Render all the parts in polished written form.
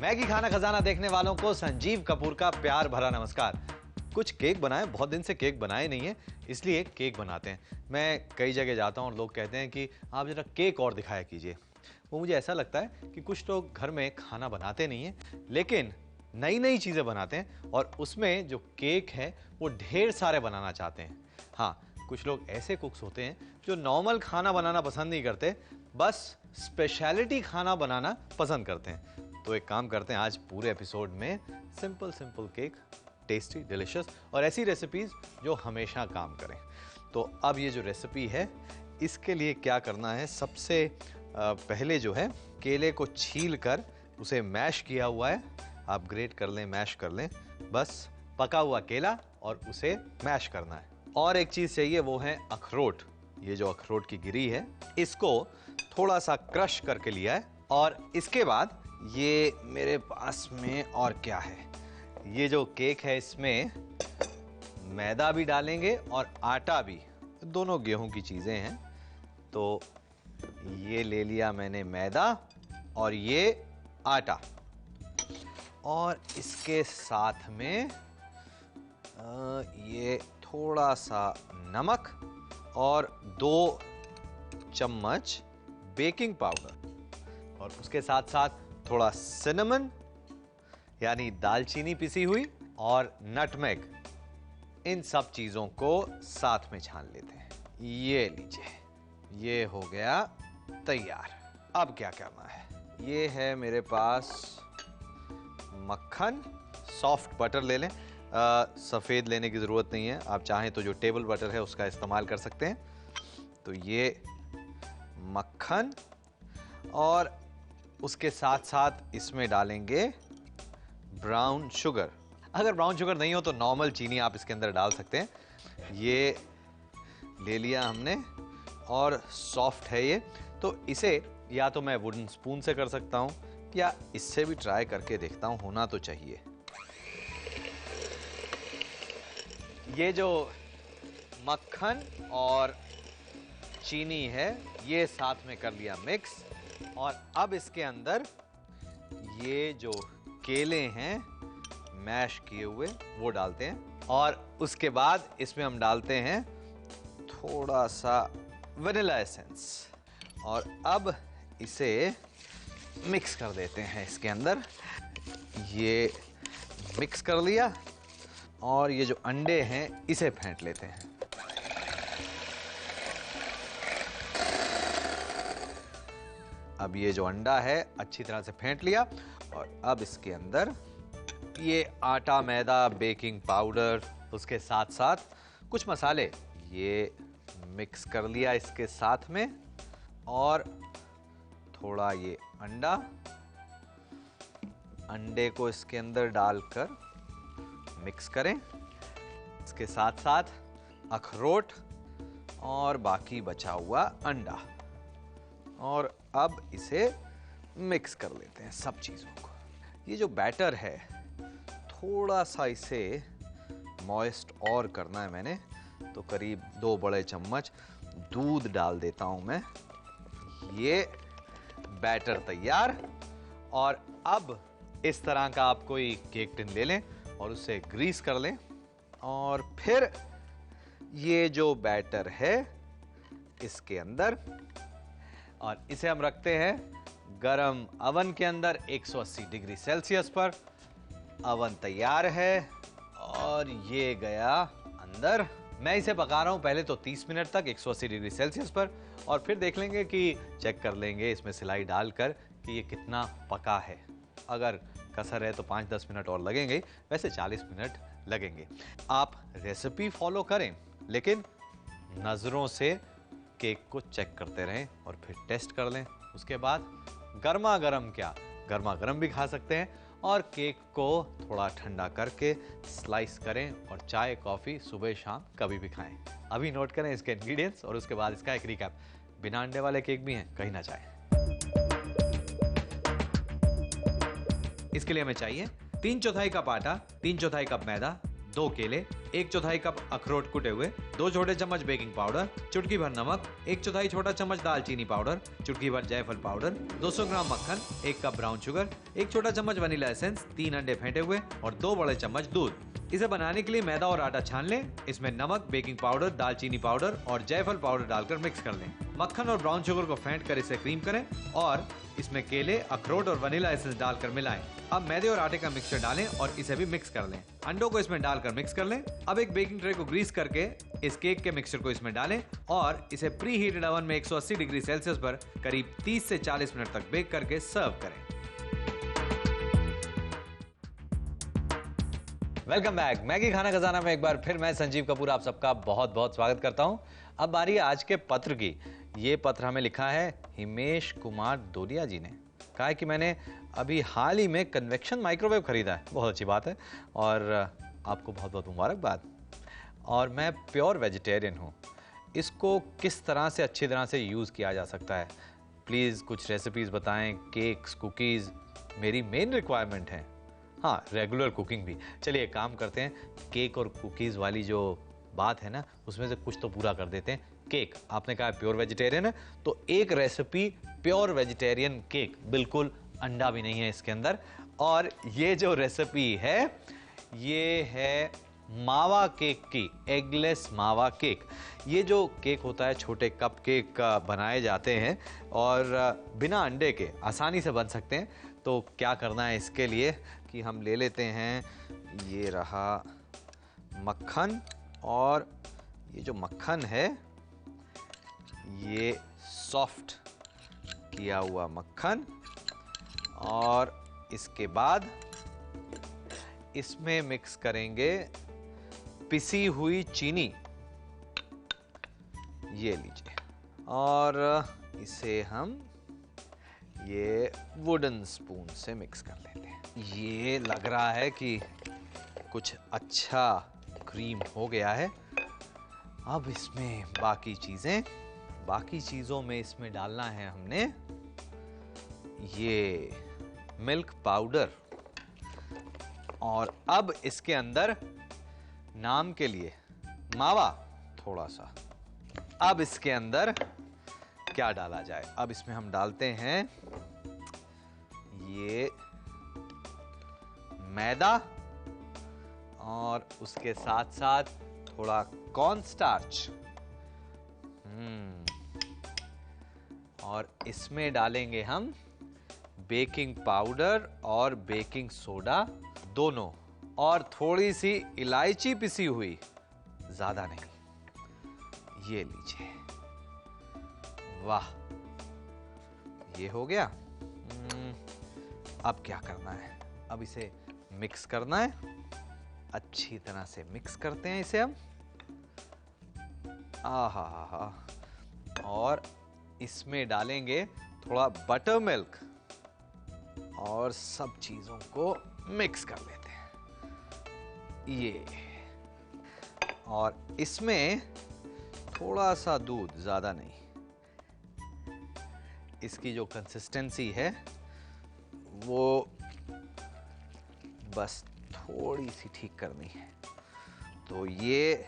Maggi खाना खजाना देखने वालों को संजीव कपूर का प्यार भरा नमस्कार। कुछ केक बनाए, बहुत दिन से केक बनाए नहीं है, इसलिए केक बनाते हैं। मैं कई जगह जाता हूँ और लोग कहते हैं कि आप जरा केक और दिखाया कीजिए। वो मुझे ऐसा लगता है कि कुछ लोग घर में खाना बनाते नहीं हैं, लेकिन नई नई चीज़ें बनाते हैं और उसमें जो केक है वो ढेर सारे बनाना चाहते हैं। हाँ, कुछ लोग ऐसे कुक्स होते हैं जो नॉर्मल खाना बनाना पसंद नहीं करते, बस स्पेशलिटी खाना बनाना पसंद करते हैं। तो एक काम करते हैं, आज पूरे एपिसोड में सिंपल केक, टेस्टी, डिलिशियस और ऐसी रेसिपीज जो हमेशा काम करें। तो अब ये जो रेसिपी है, इसके लिए क्या करना है, सबसे पहले जो है केले को छील कर उसे मैश किया हुआ है, आप ग्रेट कर लें, मैश कर लें, बस पका हुआ केला और उसे मैश करना है। और एक चीज़ चाहिए, वो है अखरोट। ये जो अखरोट की गिरी है, इसको थोड़ा सा क्रश करके लिया है। और इसके बाद ये मेरे पास में और क्या है, ये जो केक है इसमें मैदा भी डालेंगे और आटा भी, दोनों गेहूं की चीज़ें हैं। तो ये ले लिया मैंने मैदा और ये आटा, और इसके साथ में ये थोड़ा सा नमक और 2 चम्मच बेकिंग पाउडर, और उसके साथ साथ थोड़ा सिनेमन यानी दालचीनी पिसी हुई और नटमेग। इन सब चीजों को साथ में छान लेते हैं। ये लीजिए, ये हो गया तैयार। अब क्या करना है, ये है मेरे पास मक्खन, सॉफ्ट बटर ले लें। सफ़ेद लेने की ज़रूरत नहीं है, आप चाहें तो जो टेबल बटर है उसका इस्तेमाल कर सकते हैं। तो ये मक्खन, और उसके साथ साथ इसमें डालेंगे ब्राउन शुगर। अगर ब्राउन शुगर नहीं हो तो नॉर्मल चीनी आप इसके अंदर डाल सकते हैं। ये ले लिया हमने और सॉफ्ट है ये, तो इसे या तो मैं वुडन स्पून से कर सकता हूँ या इससे भी ट्राई करके देखता हूँ, होना तो चाहिए। ये जो मक्खन और चीनी है ये साथ में कर लिया मिक्स, और अब इसके अंदर ये जो केले हैं मैश किए हुए वो डालते हैं, और उसके बाद इसमें हम डालते हैं थोड़ा सा वनीला एसेंस, और अब इसे मिक्स कर देते हैं इसके अंदर। ये मिक्स कर लिया, और ये जो अंडे हैं इसे फेंट लेते हैं। अब ये जो अंडा है अच्छी तरह से फेंट लिया, और अब इसके अंदर ये आटा, मैदा, बेकिंग पाउडर, उसके साथ साथ कुछ मसाले, ये मिक्स कर लिया इसके साथ में, और थोड़ा ये अंडे को इसके अंदर डालकर मिक्स करें। इसके साथ साथ अखरोट और बाकी बचा हुआ अंडा, और अब इसे मिक्स कर लेते हैं सब चीज़ों को। ये जो बैटर है थोड़ा सा इसे मॉइस्ट और करना है मैंने, तो करीब 2 बड़े चम्मच दूध डाल देता हूं मैं। ये बैटर तैयार। और अब इस तरह का आप कोई केक टिन ले लें और उसे ग्रीस कर लें, और फिर ये जो बैटर है इसके अंदर, और इसे हम रखते हैं गरम अवन के अंदर 180 डिग्री सेल्सियस पर। अवन तैयार है और ये गया अंदर। मैं इसे पका रहा हूं पहले तो 30 मिनट तक 180 डिग्री सेल्सियस पर, और फिर देख लेंगे कि चेक कर लेंगे इसमें सिलाई डालकर कि ये कितना पका है। अगर कसर है तो 5-10 मिनट और लगेंगे, वैसे 40 मिनट लगेंगे। आप रेसिपी फॉलो करें, लेकिन नज़रों से केक को चेक करते रहें और फिर टेस्ट कर लें। उसके बाद गर्मा गर्म, क्या गर्मा गर्म भी खा सकते हैं, और केक को थोड़ा ठंडा करके स्लाइस करें और चाय कॉफ़ी सुबह शाम कभी भी खाएं। अभी नोट करें इसके इंग्रेडिएंट्स और उसके बाद इसका एक रिकैप। बिना अंडे वाले केक भी हैं, कहीं ना जाएं। इसके लिए हमें चाहिए 3/4 कप आटा, 3/4 कप मैदा, 2 केले, 1/4 कप अखरोट कुटे हुए, 2 छोटे चम्मच बेकिंग पाउडर, चुटकी भर नमक, 1/4 छोटा चम्मच दालचीनी पाउडर, चुटकी भर जायफल पाउडर, 200 ग्राम मक्खन, 1 कप ब्राउन शुगर, 1 छोटा चम्मच वनीला एसेंस, 3 अंडे फेंटे हुए और 2 बड़े चम्मच दूध। इसे बनाने के लिए मैदा और आटा छान लें। इसमें नमक, बेकिंग पाउडर, दालचीनी पाउडर और जायफल पाउडर डालकर मिक्स कर लें। मक्खन और ब्राउन शुगर को फेंट कर इसे क्रीम करें और इसमें केले, अखरोट और वनीला एसेंस डालकर मिलाएं। अब मैदे और आटे का मिक्सचर डालें और इसे भी मिक्स कर लें। अंडों को इसमें डालकर मिक्स कर लें। अब एक बेकिंग ट्रे को ग्रीस करके इस केक के मिक्सचर को इसमें डालें और इसे प्री हीटेड ओवन में 180 डिग्री सेल्सियस पर करीब 30 से 40 मिनट तक बेक करके सर्व करें। Welcome back. मैगी खाना खजाना में एक बार फिर मैं संजीव कपूर आप सबका बहुत बहुत स्वागत करता हूं। अब बारी है आज के पत्र की। ये पत्र हमें लिखा है हिमेश कुमार दोलिया जी ने। कहा है कि मैंने अभी हाल ही में कन्वेक्शन माइक्रोवेव खरीदा है। बहुत अच्छी बात है और आपको बहुत बहुत मुबारकबाद। और मैं प्योर वेजिटेरियन हूँ। इसको किस तरह से अच्छी तरह से यूज़ किया जा सकता है, प्लीज़ कुछ रेसिपीज़ बताएं। केक्स, कुकीज़ मेरी मेन रिक्वायरमेंट है। हाँ, रेगुलर कुकिंग भी। चलिए एक काम करते हैं, केक और कुकीज़ वाली जो बात है ना, उसमें से कुछ तो पूरा कर देते हैं। केक आपने कहा प्योर वेजिटेरियन है, तो एक रेसिपी प्योर वेजिटेरियन केक, बिल्कुल अंडा भी नहीं है इसके अंदर। और ये जो रेसिपी है ये है मावा केक की, एगलेस मावा केक। ये जो केक होता है, छोटे कप केक बनाए जाते हैं और बिना अंडे के आसानी से बन सकते हैं। तो क्या करना है इसके लिए कि हम ले लेते हैं, ये रहा मक्खन, और ये जो मक्खन है ये सॉफ्ट किया हुआ मक्खन, और इसके बाद इसमें मिक्स करेंगे पिसी हुई चीनी। ये लीजिए, और इसे हम ये वुडन स्पून से मिक्स कर लेते हैं। ये लग रहा है कि कुछ अच्छा क्रीम हो गया है। अब इसमें बाकी चीज़ों में इसमें डालना है हमने ये मिल्क पाउडर, और अब इसके अंदर नाम के लिए मावा थोड़ा सा। अब इसके अंदर क्या डाला जाए? अब इसमें हम डालते हैं ये मैदा, और उसके साथ साथ थोड़ा कॉर्न स्टार्च, और इसमें डालेंगे हम बेकिंग पाउडर और बेकिंग सोडा दोनों, और थोड़ी सी इलायची पिसी हुई, ज्यादा नहीं। ये लीजिए, वाह, ये हो गया। अब क्या करना है? अब इसे मिक्स करना है, अच्छी तरह से मिक्स करते हैं इसे हम। आहा, और इसमें डालेंगे थोड़ा बटर मिल्क और सब चीजों को मिक्स कर लेते हैं। ये, और इसमें थोड़ा सा दूध, ज्यादा नहीं। इसकी जो कंसिस्टेंसी है वो बस थोड़ी सी ठीक करनी है। तो ये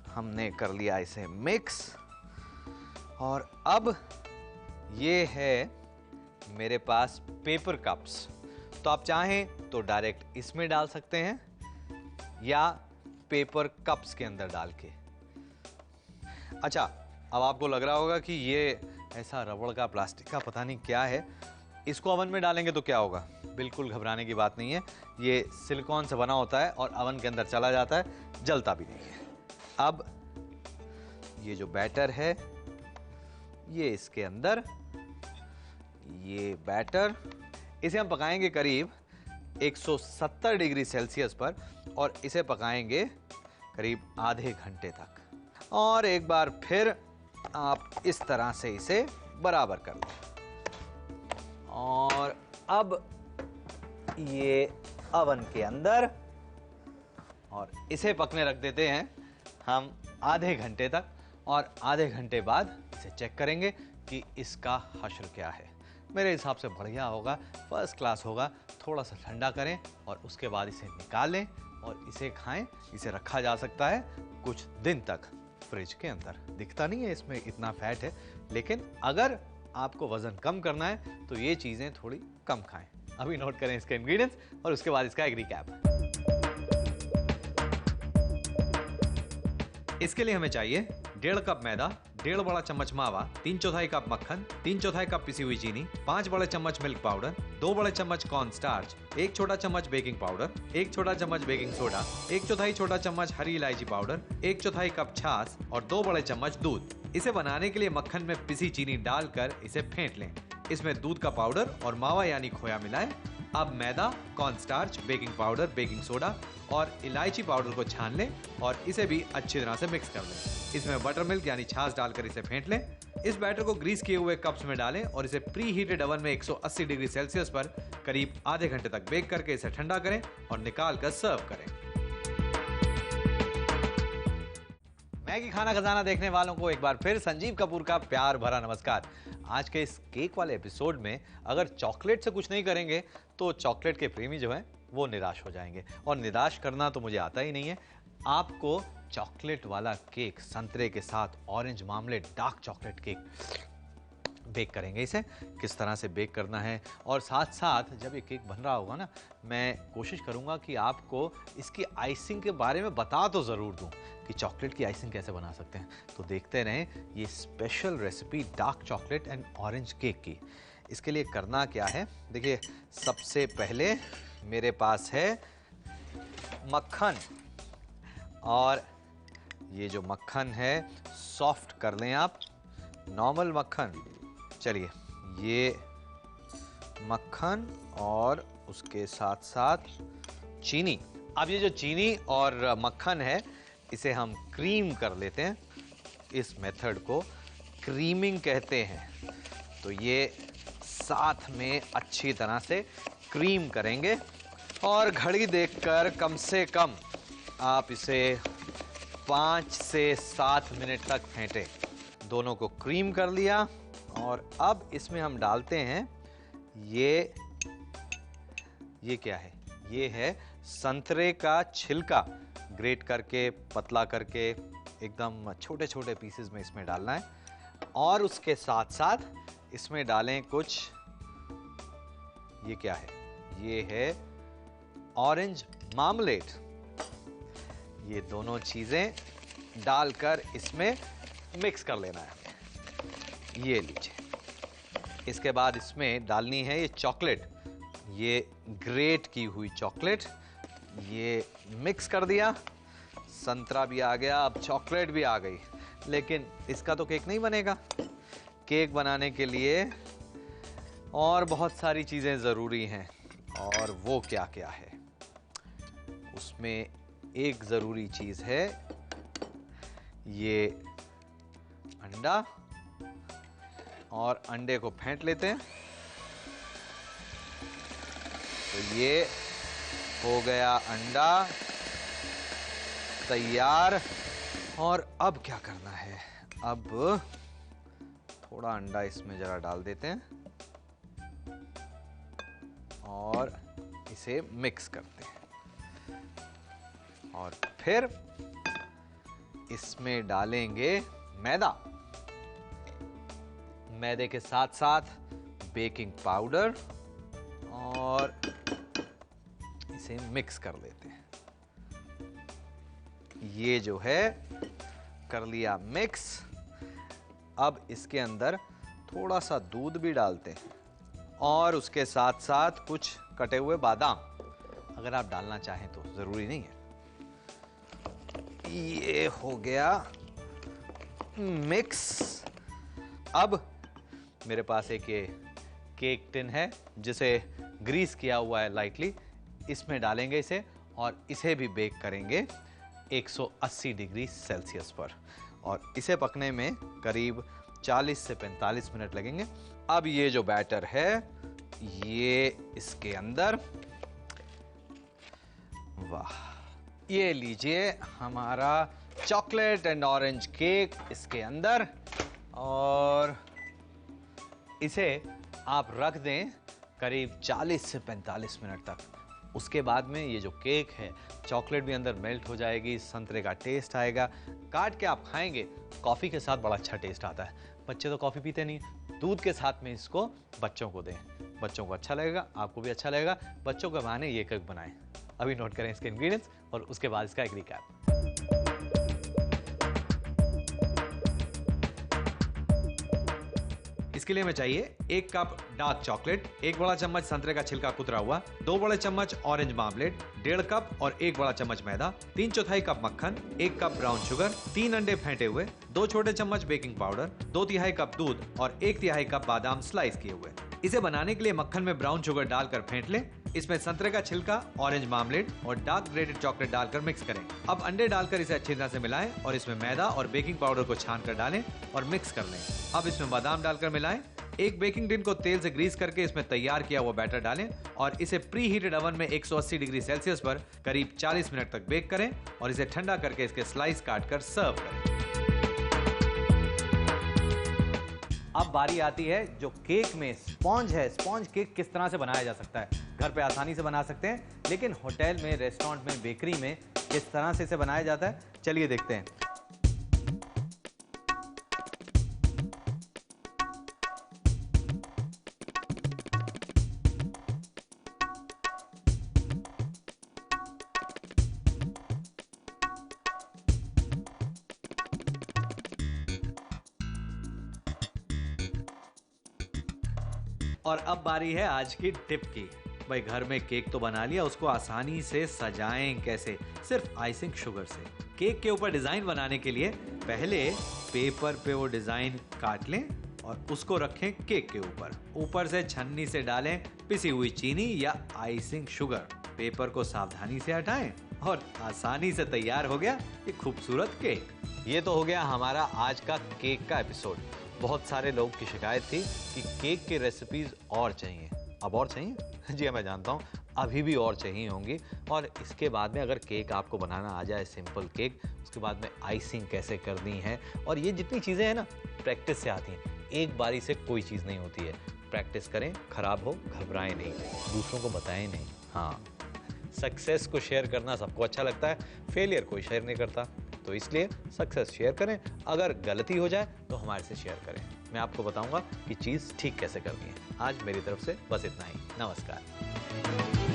हमने कर लिया इसे मिक्स, और अब ये है मेरे पास पेपर कप्स। तो आप चाहें तो डायरेक्ट इसमें डाल सकते हैं या पेपर कप्स के अंदर डाल के। अच्छा, अब आपको लग रहा होगा कि ये ऐसा रबड़ का, प्लास्टिक का, पता नहीं क्या है, इसको ओवन में डालेंगे तो क्या होगा? बिल्कुल घबराने की बात नहीं है। ये सिलिकॉन से बना होता है और ओवन के अंदर चला जाता है, जलता भी नहीं है। अब ये जो बैटर है ये इसके अंदर, ये बैटर, इसे हम पकाएंगे करीब 170 डिग्री सेल्सियस पर, और इसे पकाएंगे करीब आधे घंटे तक। और एक बार फिर आप इस तरह से इसे बराबर कर लें, और अब ये ओवन के अंदर, और इसे पकने रख देते हैं हम आधे घंटे तक। और आधे घंटे बाद इसे चेक करेंगे कि इसका हश्र क्या है। मेरे हिसाब से बढ़िया होगा, फर्स्ट क्लास होगा। थोड़ा सा ठंडा करें और उसके बाद इसे निकालें और इसे खाएं। इसे रखा जा सकता है कुछ दिन तक फ्रिज के अंदर। दिखता नहीं है इसमें इतना फैट है, लेकिन अगर आपको वजन कम करना है तो ये चीजें थोड़ी कम खाएं। अभी नोट करें इसके इंग्रेडिएंट्स और उसके बाद इसका एक रिकैप। इसके लिए हमें चाहिए 1.5 कप मैदा, 1.5 बड़ा चम्मच मावा, 3/4 कप मक्खन, 3/4 कप पिसी हुई चीनी, 5 बड़े चम्मच मिल्क पाउडर, 2 बड़े चम्मच कॉर्न स्टार्च, 1 छोटा चम्मच बेकिंग पाउडर, 1 छोटा चम्मच बेकिंग सोडा, 1/4 छोटा चम्मच हरी इलायची पाउडर, 1/4 कप छाछ और 2 बड़े चम्मच दूध। इसे बनाने के लिए मक्खन में पिसी चीनी डालकर इसे फेंट लें। इसमें दूध का पाउडर और मावा यानी खोया मिलाएं। अब मैदा, corn starch, baking powder, baking soda और इलायची पाउडर को छान लें और इसे भी अच्छी तरह से मिक्स कर लें। इसमें बटर मिल्क यानी छाछ डालकर इसे फेंट लें। इस बैटर को ग्रीस किए हुए कप्स में डालें और इसे प्री हीटेड ओवन में 180 डिग्री सेल्सियस पर करीब आधे घंटे तक बेक करके इसे ठंडा करें और निकाल कर सर्व करें। मैगी खाना खजाना देखने वालों को एक बार फिर संजीव कपूर का प्यार भरा नमस्कार। आज के इस केक वाले एपिसोड में अगर चॉकलेट से कुछ नहीं करेंगे तो चॉकलेट के प्रेमी जो हैं वो निराश हो जाएंगे, और निराश करना तो मुझे आता ही नहीं है। आपको चॉकलेट वाला केक संतरे के साथ orange marmalade dark chocolate cake bake करेंगे। इसे किस तरह से बेक करना है और साथ साथ जब ये केक बन रहा होगा ना, मैं कोशिश करूंगा कि आपको इसकी आइसिंग के बारे में बता तो ज़रूर दूं कि चॉकलेट की आइसिंग कैसे बना सकते हैं। तो देखते रहें ये special recipe dark chocolate and orange cake की। इसके लिए करना क्या है, देखिए सबसे पहले मेरे पास है मक्खन, और ये जो मक्खन है सॉफ्ट कर लें आप, नॉर्मल मक्खन। चलिए ये मक्खन और उसके साथ साथ चीनी। अब ये जो चीनी और मक्खन है इसे हम क्रीम कर लेते हैं। इस मेथड को क्रीमिंग कहते हैं। तो ये साथ में अच्छी तरह से क्रीम करेंगे और घड़ी देखकर कम से कम आप इसे 5 से 7 मिनट तक फेंटें। दोनों को क्रीम कर लिया और अब इसमें हम डालते हैं ये क्या है, ये है संतरे का छिलका। ग्रेट करके पतला करके एकदम छोटे छोटे पीसेस में इसमें डालना है, और उसके साथ साथ इसमें डालें कुछ, ये क्या है, ये है ऑरेंज मार्मलेट। ये दोनों चीजें डालकर इसमें मिक्स कर लेना है। ये लीजिए। इसके बाद इसमें डालनी है ये चॉकलेट, ये ग्रेट की हुई चॉकलेट। ये मिक्स कर दिया, संतरा भी आ गया, अब चॉकलेट भी आ गई। लेकिन इसका तो केक नहीं बनेगा। केक बनाने के लिए और बहुत सारी चीजें जरूरी हैं, और वो क्या क्या है, उसमें एक जरूरी चीज है ये अंडा, और अंडे को फेंट लेते हैं। तो ये हो गया अंडा तैयार। और अब क्या करना है, अब थोड़ा अंडा इसमें जरा डाल देते हैं और इसे मिक्स करते हैं, और फिर इसमें डालेंगे मैदा। मैदे के साथ साथ बेकिंग पाउडर, और इसे मिक्स कर लेते हैं। ये जो है कर लिया मिक्स। अब इसके अंदर थोड़ा सा दूध भी डालते हैं, और उसके साथ साथ कुछ कटे हुए बादाम, अगर आप डालना चाहें तो, जरूरी नहीं है। ये हो गया मिक्स। अब मेरे पास एक ये केक टिन है जिसे ग्रीस किया हुआ है लाइटली। इसमें डालेंगे इसे और इसे भी बेक करेंगे 180 डिग्री सेल्सियस पर, और इसे पकने में करीब 40 से 45 मिनट लगेंगे। अब ये जो बैटर है ये इसके अंदर, वाह, ये लीजिए हमारा चॉकलेट एंड ऑरेंज केक इसके अंदर, और इसे आप रख दें करीब 40 से 45 मिनट तक। उसके बाद में ये जो केक है, चॉकलेट भी अंदर मेल्ट हो जाएगी, संतरे का टेस्ट आएगा। काट के आप खाएंगे, कॉफ़ी के साथ बड़ा अच्छा टेस्ट आता है। बच्चे तो कॉफ़ी पीते नहीं, दूध के साथ में इसको बच्चों को दें, बच्चों को अच्छा लगेगा, आपको भी अच्छा लगेगा। बच्चों के बहाने ये केक बनाएं। अभी नोट करें इसके इंग्रेडिएंट्स और उसके बाद इसका एक रिकैप। इसके लिए हमें चाहिए 1 कप डार्क चॉकलेट, 1 बड़ा चम्मच संतरे का छिलका कुतरा हुआ, 2 बड़े चम्मच ऑरेंज मार्मलेट, 1.5 कप और 1 बड़ा चम्मच मैदा, 3/4 कप मक्खन, 1 कप ब्राउन शुगर, 3 अंडे फेंटे हुए, 2 छोटे चम्मच बेकिंग पाउडर, 2/3 कप दूध और 1/3 कप बादाम स्लाइस किए हुए। इसे बनाने के लिए मक्खन में ब्राउन शुगर डालकर फेंट लें। इसमें संतरे का छिलका, ऑरेंज मार्मलेट और डार्क ग्रेटेड चॉकलेट डालकर मिक्स करें। अब अंडे डालकर इसे अच्छी तरह से मिलाएं और इसमें मैदा और बेकिंग पाउडर को छान कर डालें और मिक्स कर लें। अब इसमें बादाम डालकर मिलाएं। एक बेकिंग टिन को तेल से ग्रीस करके इसमें तैयार किया हुआ बैटर डालें और इसे प्री हीटेड ओवन में 180 डिग्री सेल्सियस पर करीब 40 मिनट तक बेक करें और इसे ठंडा करके इसके स्लाइस काटकर सर्व करें। अब बारी आती है जो केक में स्पॉन्ज है। स्पॉन्ज केक किस तरह से बनाया जा सकता है? घर पे आसानी से बना सकते हैं, लेकिन होटल में, रेस्टोरेंट में, बेकरी में किस तरह से इसे बनाया जाता है, चलिए देखते हैं। और अब बारी है आज की टिप की। भाई घर में केक तो बना लिया, उसको आसानी से सजाएं कैसे? सिर्फ आइसिंग शुगर से। केक के ऊपर डिजाइन बनाने के लिए पहले पेपर पे वो डिजाइन काट लें और उसको रखें केक के ऊपर। ऊपर से छन्नी से डालें पिसी हुई चीनी या आइसिंग शुगर। पेपर को सावधानी से हटाएं और आसानी से तैयार हो गया ये खूबसूरत केक। ये तो हो गया हमारा आज का केक का एपिसोड। बहुत सारे लोगों की शिकायत थी कि केक की रेसिपीज और चाहिए। अब और चाहिए? जी मैं जानता हूँ, अभी भी और चाहिए होंगी। और इसके बाद में अगर केक आपको बनाना आ जाए, सिंपल केक, उसके बाद में आइसिंग कैसे करनी है, और ये जितनी चीज़ें हैं ना, प्रैक्टिस से आती हैं। एक बारी से कोई चीज़ नहीं होती है। प्रैक्टिस करें, खराब हो घबराएं नहीं, दूसरों को बताएं नहीं। हाँ, सक्सेस को शेयर करना सबको अच्छा लगता है, फेलियर कोई शेयर नहीं करता। तो इसलिए सक्सेस शेयर करें, अगर गलती हो जाए तो हमारे से शेयर करें। मैं आपको बताऊंगा कि चीज़ ठीक कैसे करनी है। आज मेरी तरफ से बस इतना ही। नमस्कार।